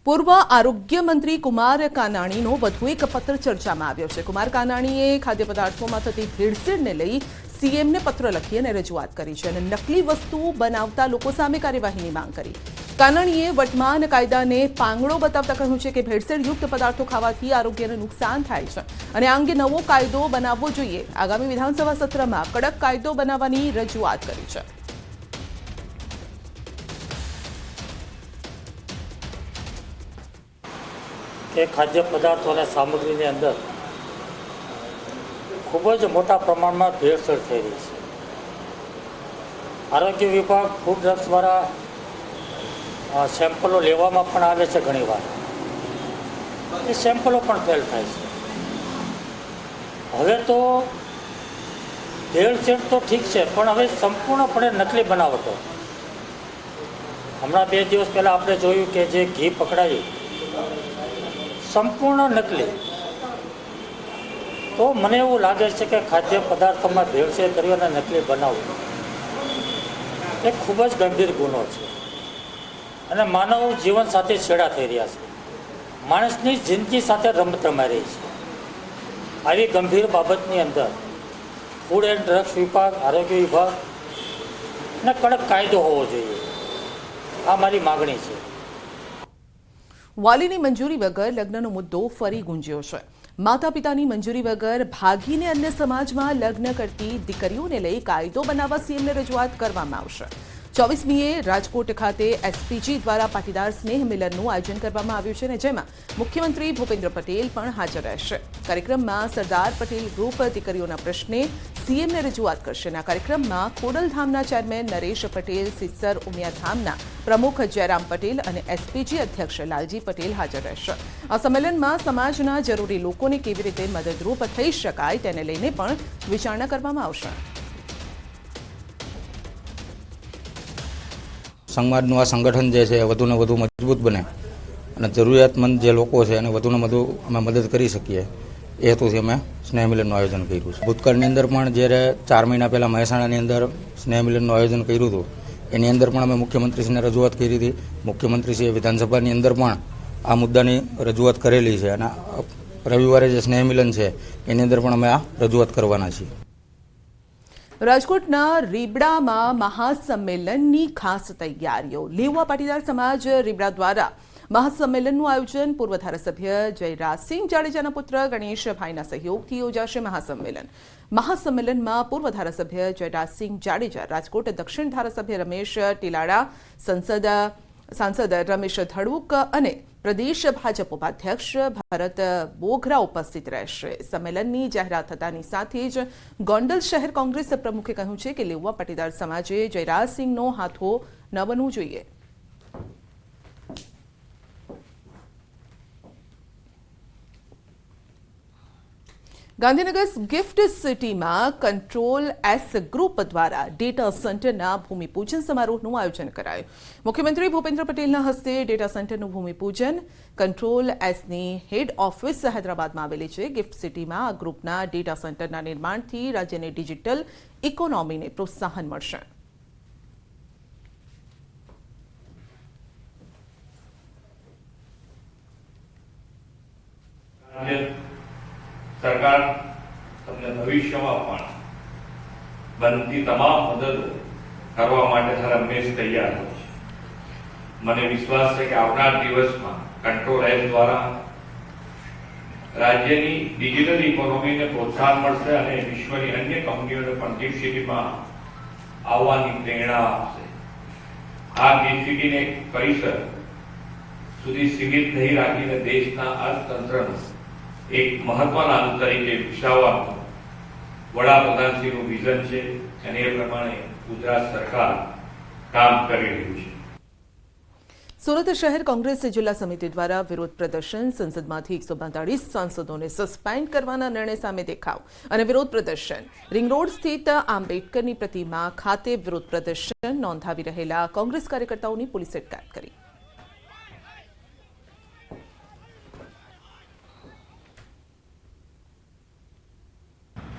પૂર્વ આરોગ્ય મંત્રી કુમાર કાનાણીનો વધુ એક પત્ર ચર્ચામાં આવ્યો છે। કુમાર કાનાણીએ ખાદ્ય પદાર્થોમાં થતી ભેળસેળને લઈ સીએમને પત્ર લખી અને રજૂઆત કરી છે અને નકલી વસ્તુ બનાવતા લોકો સામે કાર્યવાહીની માંગ કરી। કાનાણીએ વર્તમાન કાયદાને પાંગળો બતાવતા કહ્યું છે કે ભેળસેળયુક્ત પદાર્થો ખાવાથી આરોગ્યને નુકસાન થાય છે અને આ અંગે નવો કાયદો બનાવવો જોઈએ। આગામી વિધાનસભા સત્રમાં કડક કાયદો બનાવવાની રજૂઆત કરી છે। કે ખાદ્ય પદાર્થો અને સામગ્રીની અંદર ખૂબ જ મોટા પ્રમાણમાં ભેળસેળ થઈ રહી છે। આરોગ્ય વિભાગ ફૂડ ડ્રગ્સ દ્વારા સેમ્પલો લેવામાં પણ આવે છે, ઘણીવાર એ સેમ્પલો પણ ફેલ થાય છે। હવે તો ભેળસેળ તો ઠીક છે, પણ હવે સંપૂર્ણપણે નકલી બનાવટો। હમણાં 2 દિવસ પહેલાં આપણે જોયું કે જે ઘી પકડાયું સંપૂર્ણ નકલી। તો મને એવું લાગે છે કે ખાદ્ય પદાર્થોમાં ભેળસેળ કરી અને નકલી બનાવવું એ ખૂબ જ ગંભીર ગુનો છે અને માનવ જીવન સાથે છેડા થઈ રહ્યા છે। માણસની જિંદગી સાથે રમત રમાઈ રહી છે। આવી ગંભીર બાબતની અંદર ફૂડ એન્ડ ડ્રગ્સ વિભાગ, આરોગ્ય વિભાગને કડક કાયદો હોવો જોઈએ, આ મારી માગણી છે। વાલીની મંજૂરી વગર લગ્નનો મુદ્દો ફરી ગુંજ્યો છે। માતા પિતાની મંજૂરી વગર ભાગીને અન્ય સમાજમાં લગ્ન કરતી દીકરીઓને લઈ કાયદો બનાવવા સીએમને રજૂઆત કરવામાં આવશે। 24મીએ રાજકોટ ખાતે એસપીજી દ્વારા પાટીદાર સ્નેહ મિલનનું આયોજન કરવામાં આવ્યું છે અને જેમાં મુખ્યમંત્રી ભૂપેન્દ્ર પટેલ પણ હાજર રહેશે। કાર્યક્રમમાં સરદાર પટેલ ગ્રુપ દીકરીઓના પ્રશ્ને સીએમને રજૂઆત કરશે અને આ કાર્યક્રમમાં ખોડલધામના ચેરમેન નરેશ પટેલ, સિસ્સર ઉમિયાધામના પ્રમુખ જયરામ પટેલ અને એસપીજી અધ્યક્ષ લાલજી પટેલ હાજર રહેશે। આ સંમેલનમાં સમાજના જરૂરી લોકોને કેવી રીતે મદદરૂપ થઈ શકાય તેને લઈને પણ વિચારણા કરવામાં આવશે। સમાજનું આ સંગઠન જે છે વધુને વધુ મજબૂત બને અને જરૂરિયાતમંદ જે લોકો છે એને વધુને વધુ અમે મદદ કરી શકીએ એ હેતુથી અમે સ્નેહ મિલનનું આયોજન કર્યું છે। ભૂતકાળની અંદર પણ જ્યારે 4 મહિના પહેલાં મહેસાણાની અંદર સ્નેહ મિલનનું આયોજન કર્યું હતું એની અંદર પણ અમે મુખ્યમંત્રીશ્રીને રજૂઆત કરી હતી। મુખ્યમંત્રીશ્રીએ વિધાનસભાની અંદર પણ આ મુદ્દાની રજૂઆત કરેલી છે અને રવિવારે જે સ્નેહ મિલન છે એની અંદર પણ અમે આ રજૂઆત કરવાના છીએ। રાજકોટના રીબડામાં મહાસંમેલનની ખાસ તૈયારીઓ। લેવા પાટીદાર સમાજ રીબડા દ્વારા મહાસંમેલનનું આયોજન પૂર્વ ધારાસભ્ય જયરાજસિંહ જાડેજાના પુત્ર ગણેશભાઈના સહયોગથી યોજાશે। મહાસંમેલનમાં પૂર્વ ધારાસભ્ય જયરાજસિંહ જાડેજા, રાજકોટ દક્ષિણ ધારાસભ્ય રમેશ ટીલાડા, સાંસદ રમેશ ધડુક અને પ્રદેશ ભાજપ ઉપાધ્યક્ષ ભરત બોઘરા ઉપસ્થિત રહેશે। સંમેલનની જાહેરાત થતાની સાથે જ ગોંડલ શહેર કોંગ્રેસ પ્રમુખે કહ્યું છે કે લેવા પાટીદાર સમાજે જયરાજસિંહનો હાથો ન બનવું જોઈએ। ગાંધીનગર ગિફ્ટ સિટીમાં કંટ્રોલ એસ ગ્રુપ દ્વારા ડેટા સેન્ટરના ભૂમિપૂજન સમારોહનું આયોજન કરાયું। મુખ્યમંત્રી ભૂપેન્દ્ર પટેલના હસ્તે ડેટા સેન્ટરનું ભૂમિપૂજન। કંટ્રોલ એસની હેડ ઓફિસ હૈદરાબાદમાં આવેલી છે। ગિફ્ટ સિટીમાં આ ગ્રુપના ડેટા સેન્ટરના નિર્માણથી રાજ્યની ડિજિટલ ઇકોનોમીને પ્રોત્સાહન મળશે। સરકાર તમને ભવિષ્યમાં પણ બનતી તમામ મદદ કરવા માટે હંમેશ તૈયાર હોય છે। મને વિશ્વાસ છે કે આવનાર દિવસમાં કંટ્રોલ એસ દ્વારા રાજ્યની ડિજિટલ ઇકોનોમીને પ્રોત્સાહન મળશે અને વિશ્વની અન્ય કંપનીઓને પણ ગિફ્ટ સિટીમાં આવવાની પ્રેરણા આપશે। આ ગિફ્ટ સિટીને પરિસર સુધી સીમિત નહીં રાખીને દેશના અર્થતંત્રનું એક મહત્વના અંગ તરીકે વિકસાવવાનું વડાપ્રધાનશ્રીનું વિઝન છે અને એ પ્રમાણે ગુજરાત સરકાર કામ કરી રહ્યું છે। સુરત શહેર કોંગ્રેસ જિલ્લા સમિતિ દ્વારા વિરોધ પ્રદર્શન। સંસદમાંથી 142 સાંસદોને સસ્પેન્ડ કરવાના નિર્ણય સામે દેખાવ અને વિરોધ પ્રદર્શન। રિંગ રોડ સ્થિત આંબેડકરની પ્રતિમા ખાતે વિરોધ પ્રદર્શન નોંધાવી રહેલા કોંગ્રેસ કાર્યકર્તાઓની પોલીસે અટકાયત કરી।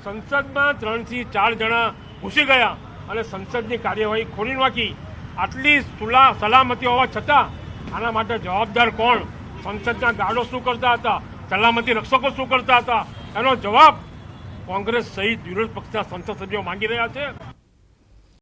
સંસદમાં 3 થી 4 જણા ઘૂસી ગયા અને સંસદની કાર્યવાહી ખોલી નાખી। આટલી સલામતી હોવા છતાં આના માટે જવાબદાર કોણ? સંસદના ગાર્ડો શું કરતા હતા, સલામતી રક્ષકો શું કરતા હતા, એનો જવાબ કોંગ્રેસ સહિત વિરોધ પક્ષના સંસદ સભ્યો માંગી રહ્યા છે.